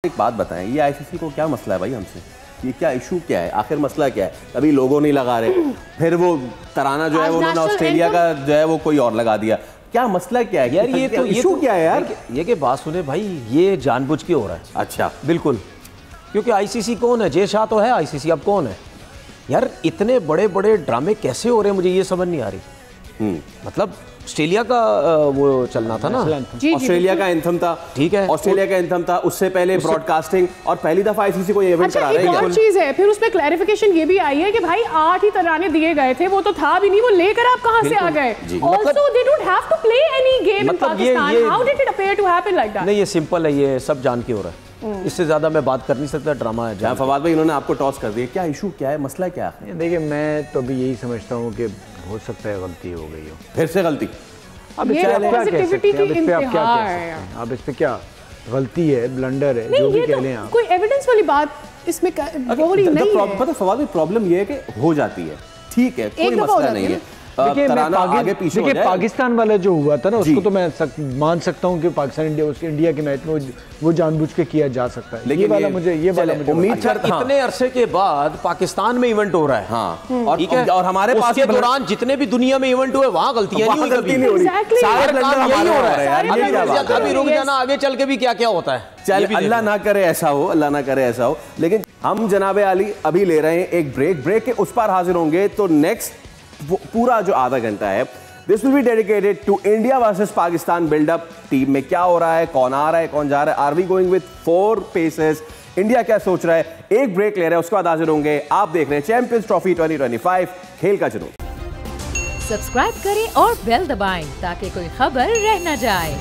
एक बात बताएं, ये आईसीसी को क्या मसला है भाई हमसे? ये क्या इशू क्या है? आखिर मसला क्या है? कभी लोगों नहीं लगा रहे, फिर वो तराना जो है उन्होंने ऑस्ट्रेलिया का जो है वो कोई और लगा दिया। क्या मसला क्या है यार? ये तो इशू क्या है यार? ये कि बात सुने भाई, ये जानबूझ के हो रहा है। अच्छा, बिल्कुल, क्योंकि आईसीसी कौन है? जय शाह तो है आईसीसी, अब कौन है यार? इतने बड़े बड़े ड्रामे कैसे हो रहे हैं, मुझे ये समझ नहीं आ रही। मतलब ऑस्ट्रेलिया का वो चलना था ना, ऑस्ट्रेलिया का एंथम था, ठीक है, ऑस्ट्रेलिया का एंथम था, उससे पहले ब्रॉडकास्टिंग, और पहली दफा आईसीसी को ये इवेंट करा रहे हैं। एक और चीज है, फिर उसमें क्लैरिफिकेशन ये भी आई है कि भाई 8 ही तराने दिए गए थे, वो तो था भी नहीं, वो लेकर आप कहां से आ गए? Also they don't have to play any game in Pakistan, how did it appear to happen like that? नहीं, ये सिंपल है, ये सब जान के हो रहा है, इससे ज्यादा मैं बात कर नहीं सकता, ड्रामा है। जहां फवाद भाई इन्होंने आपको टॉस कर दिया, क्या इशू क्या है, मसला क्या है? देखिए, मैं तो अभी यही समझता हूँ कि हो सकता है गलती हो गई हो, फिर से गलती। अब ये पॉजिटिविटी की इंतहा है। अब इस पे क्या गलती है, ब्लंडर है, जो भी कह लें आप, कोई एविडेंस वाली बात इसमें वो नहीं है। पता फवाद भाई, प्रॉब्लम ये है कि हो जाती है, ठीक है, कोई मसला नहीं है। देखिए, पाकिस्तान वाला जो हुआ था ना, उसको तो मैं मान सकता हूँ कि पाकिस्तान इंडिया के मैच में वो जानबूझ के किया जा सकता है, लेकिन ये वाला मुझे उम्मीद करता हूं। इतने अरसे के बाद पाकिस्तान में इवेंट हो रहा है, हाँ, और हमारे पास के दौरान जितने भी दुनिया में इवेंट हुए, वहां गलतियां नहीं हुई, सारे काम यही हो रहा है। अभी रुक जाना, आगे चल के भी क्या क्या होता है, चल अल्लाह ना करे ऐसा हो, अल्लाह ना करे ऐसा हो। लेकिन हम जनाबे आली अभी ले रहे हैं एक ब्रेक के उस पार हाजिर होंगे, तो नेक्स्ट पूरा जो आधा घंटा है, this will be dedicated to India versus Pakistan buildup. Team में क्या हो रहा है, कौन आ रहा है, कौन जा रहा है, are we going with 4 paces, India क्या सोच रहा है। एक ब्रेक ले रहे हैं, उसके बाद हाजिर होंगे। आप देख रहे हैं चैंपियंस ट्रॉफी 2025, खेल का जुनून। सब्सक्राइब करें और बेल दबाएं ताकि कोई खबर रह न जाए।